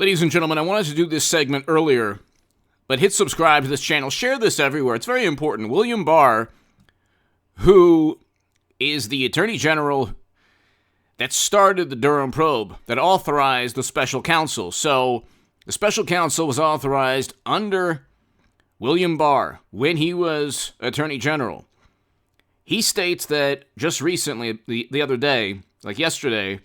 Ladies and gentlemen, I wanted to do this segment earlier, but hit subscribe to this channel. Share this everywhere. It's very important. William Barr, who is the Attorney General that started the Durham probe, that authorized the special counsel. So the special counsel was authorized under William Barr when he was Attorney General. He states that just recently, the other day, like yesterday,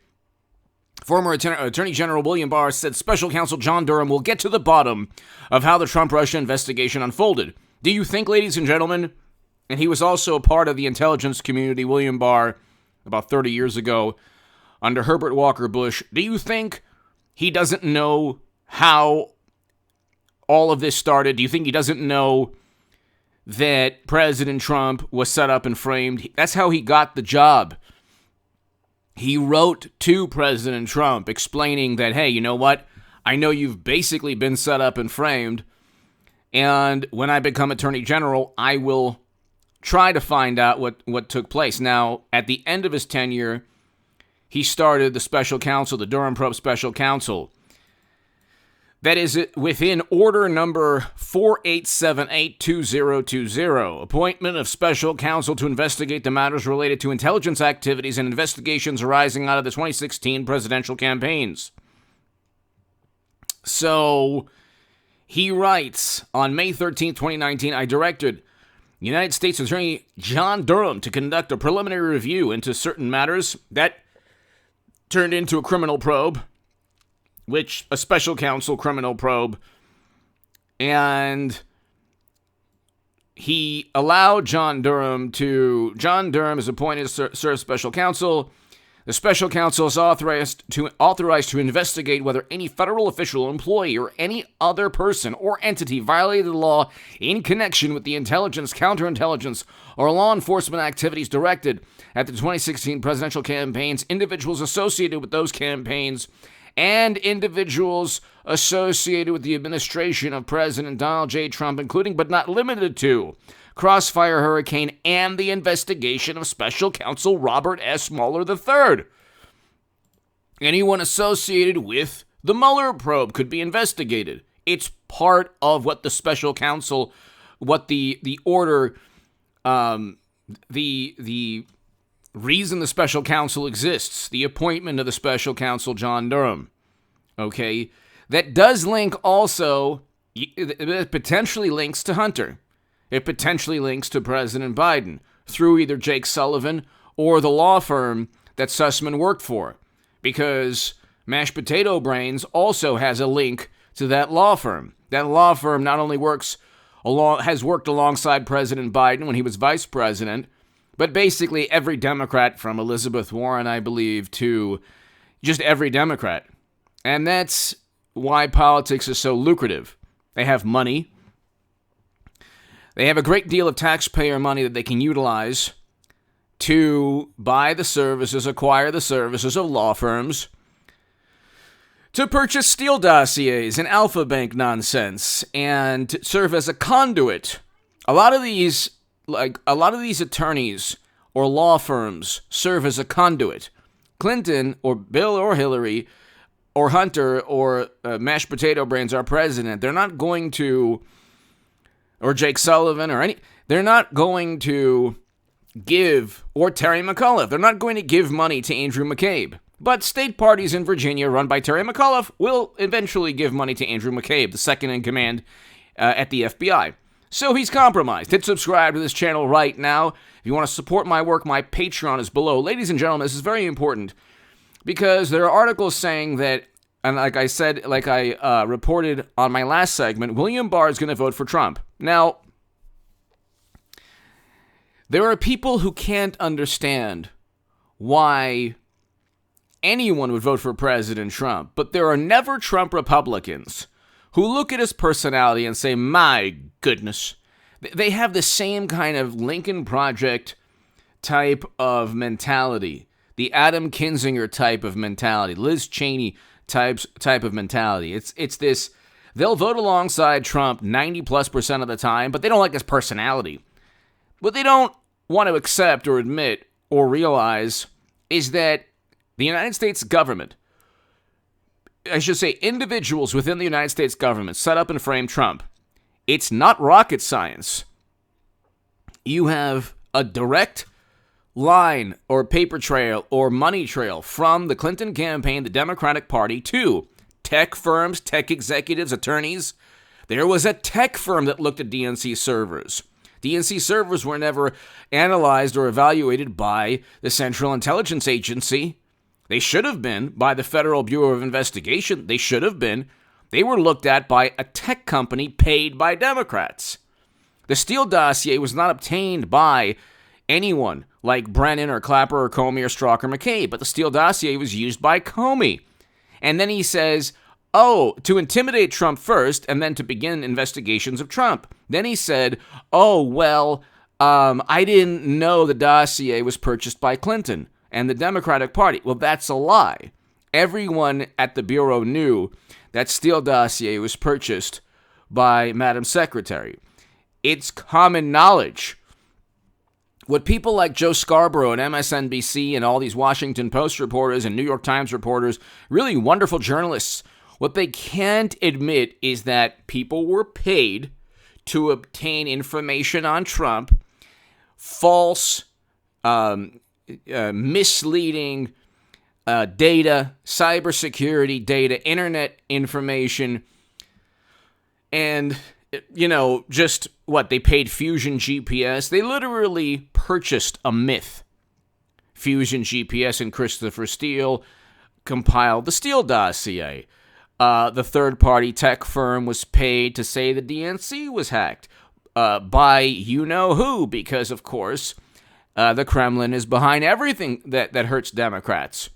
former Attorney General William Barr said Special Counsel John Durham will get to the bottom of how the Trump-Russia investigation unfolded. Do you think, ladies and gentlemen, and he was also a part of the intelligence community, William Barr, about 30 years ago, under Herbert Walker Bush, do you think he doesn't know how all of this started? Do you think he doesn't know that President Trump was set up and framed? That's how he got the job. He wrote to President Trump explaining that, hey, you know what? I know you've basically been set up and framed, and when I become Attorney General, I will try to find out what took place. Now, at the end of his tenure, he started the special counsel, the Durham Probe Special Counsel. That is within order number 48782020, appointment of special counsel to investigate the matters related to intelligence activities and investigations arising out of the 2016 presidential campaigns. So, he writes, on May 13, 2019, I directed United States Attorney John Durham to conduct a preliminary review into certain matters that turned into a criminal probe, which a special counsel criminal probe, and he allowed John Durham is appointed to serve special counsel. The special counsel is authorized to investigate whether any federal official, employee, or any other person or entity violated the law in connection with the intelligence, counterintelligence, or law enforcement activities directed at the 2016 presidential campaigns, individuals associated with those campaigns, and individuals associated with the administration of President Donald J. Trump, including but not limited to Crossfire Hurricane and the investigation of Special Counsel Robert S. Mueller III. Anyone associated with the Mueller probe could be investigated. It's part of what the special counsel, what the order, the reason the special counsel exists, the appointment of the special counsel John Durham. Okay, that does link also, it potentially links to Hunter. It potentially links to President Biden through either Jake Sullivan or the law firm that Sussman worked for, because Mashed Potato Brains also has a link to that law firm. That law firm not only has worked alongside President Biden when he was vice president, but basically every Democrat from Elizabeth Warren, I believe, to just every Democrat. And that's why politics is so lucrative. They have money. They have a great deal of taxpayer money that they can utilize to buy the services, acquire the services of law firms, to purchase Steele dossiers and Alpha Bank nonsense, and to serve as a conduit. A lot of these attorneys or law firms serve as a conduit. Clinton or Bill or Hillary or Hunter or Mashed Potato Brains, our president, they're not going to, or Jake Sullivan they're not going to give, or Terry McAuliffe, they're not going to give money to Andrew McCabe. But state parties in Virginia run by Terry McAuliffe will eventually give money to Andrew McCabe, the second in command at the FBI. So he's compromised. Hit subscribe to this channel right now. If you want to support my work, my Patreon is below. Ladies and gentlemen, this is very important because there are articles saying that, and like I reported on my last segment, William Barr is going to vote for Trump. Now, there are people who can't understand why anyone would vote for President Trump, but there are never Trump Republicans who look at his personality and say, my goodness, they have the same kind of Lincoln Project type of mentality, the Adam Kinzinger type of mentality, Liz Cheney type of mentality. It's this, they'll vote alongside Trump 90+% of the time, but they don't like his personality. What they don't want to accept or admit or realize is that the United States government I should say individuals within the United States government set up and framed Trump. It's not rocket science. You have a direct line or paper trail or money trail from the Clinton campaign, the Democratic Party, to tech firms, tech executives, attorneys. There was a tech firm that looked at DNC servers. DNC servers were never analyzed or evaluated by the Central Intelligence Agency. They should have been by the Federal Bureau of Investigation. They should have been. They were looked at by a tech company paid by Democrats. The Steele dossier was not obtained by anyone like Brennan or Clapper or Comey or Strzok or McCabe, but the Steele dossier was used by Comey. And then he says, to intimidate Trump first and then to begin investigations of Trump. Then he said, I didn't know the dossier was purchased by Clinton and the Democratic Party. Well, that's a lie. Everyone at the Bureau knew that Steele dossier was purchased by Madam Secretary. It's common knowledge. What people like Joe Scarborough and MSNBC and all these Washington Post reporters and New York Times reporters, really wonderful journalists, what they can't admit is that people were paid to obtain information on Trump, false, misleading data, cybersecurity data, internet information, and, just what? They paid Fusion GPS. They literally purchased a myth. Fusion GPS and Christopher Steele compiled the Steele dossier. The third-party tech firm was paid to say the DNC was hacked by you-know-who, because, of course, the Kremlin is behind everything that hurts Democrats.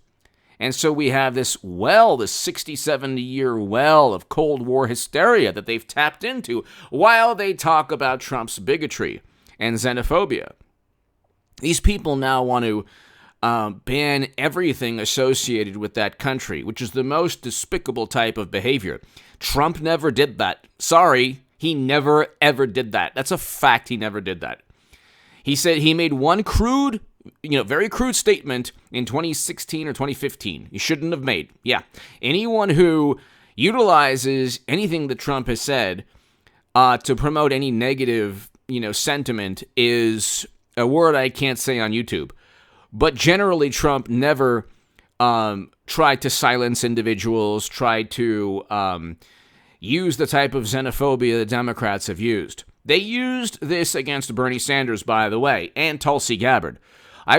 And so we have this 60, 70-year well of Cold War hysteria that they've tapped into while they talk about Trump's bigotry and xenophobia. These people now want to ban everything associated with that country, which is the most despicable type of behavior. Trump never did that. Sorry, he never, ever did that. That's a fact. He never did that. He said he made one very crude statement in 2016 or 2015. He shouldn't have made. Yeah. Anyone who utilizes anything that Trump has said to promote any negative, sentiment is a word I can't say on YouTube. But generally, Trump never tried to silence individuals, tried to use the type of xenophobia the Democrats have used. They used this against Bernie Sanders, by the way, and Tulsi Gabbard. I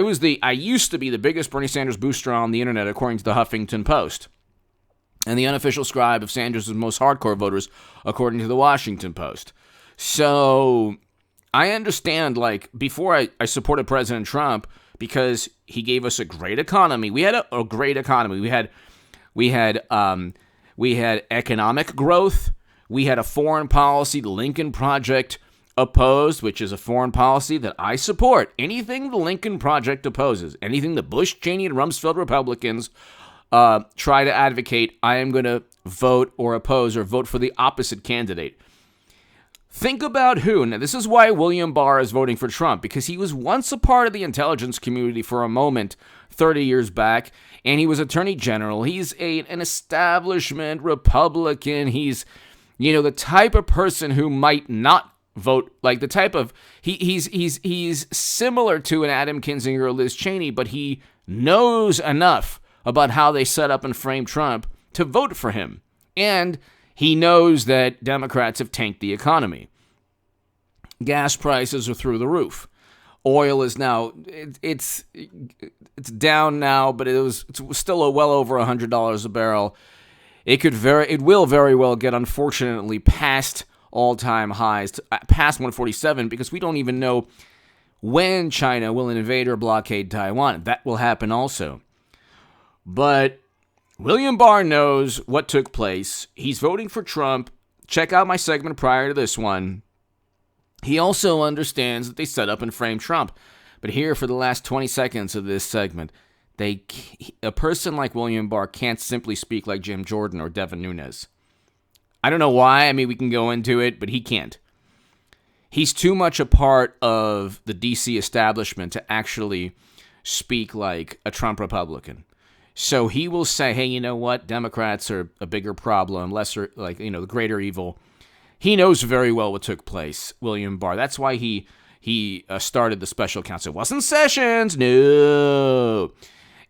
used to be the biggest Bernie Sanders booster on the internet, according to the Huffington Post, and the unofficial scribe of Sanders' most hardcore voters, according to the Washington Post. So I understand, before I supported President Trump, because he gave us a great economy. We had a great economy. We had economic growth. We had a foreign policy the Lincoln Project opposed, which is a foreign policy that I support. Anything the Lincoln Project opposes, anything the Bush, Cheney, and Rumsfeld Republicans try to advocate, I am going to vote or oppose or vote for the opposite candidate. Think about who. Now, this is why William Barr is voting for Trump, because he was once a part of the intelligence community for a moment 30 years back, and he was Attorney General. He's an establishment Republican. He's, the type of person who might not vote, the type of, he's similar to an Adam Kinzinger or Liz Cheney, but he knows enough about how they set up and frame Trump to vote for him. And he knows that Democrats have tanked the economy. Gas prices are through the roof. Oil is now, it's down now, but it's still well over $100 a barrel. It will very well get, unfortunately, past all-time highs, past 147, because we don't even know when China will invade or blockade Taiwan. That will happen also. But William Barr knows what took place. He's voting for Trump. Check out my segment prior to this one. He also understands that they set up and framed Trump. But here, for the last 20 seconds of this segment, a person like William Barr can't simply speak like Jim Jordan or Devin Nunes. I don't know why. I mean, we can go into it, but he can't. He's too much a part of the D.C. establishment to actually speak like a Trump Republican. So he will say, hey, you know what? Democrats are a bigger problem, lesser, the greater evil. He knows very well what took place, William Barr. That's why he started the special counsel. It wasn't Sessions, no.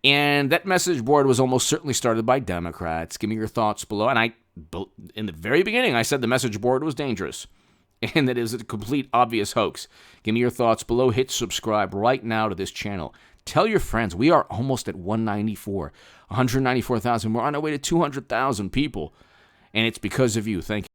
And that message board was almost certainly started by Democrats. Give me your thoughts below. And in the very beginning, I said the message board was dangerous and that it was a complete obvious hoax. Give me your thoughts below. Hit subscribe right now to this channel. Tell your friends. We are almost at 194,000. We're on our way to 200,000 people. And it's because of you. Thank you.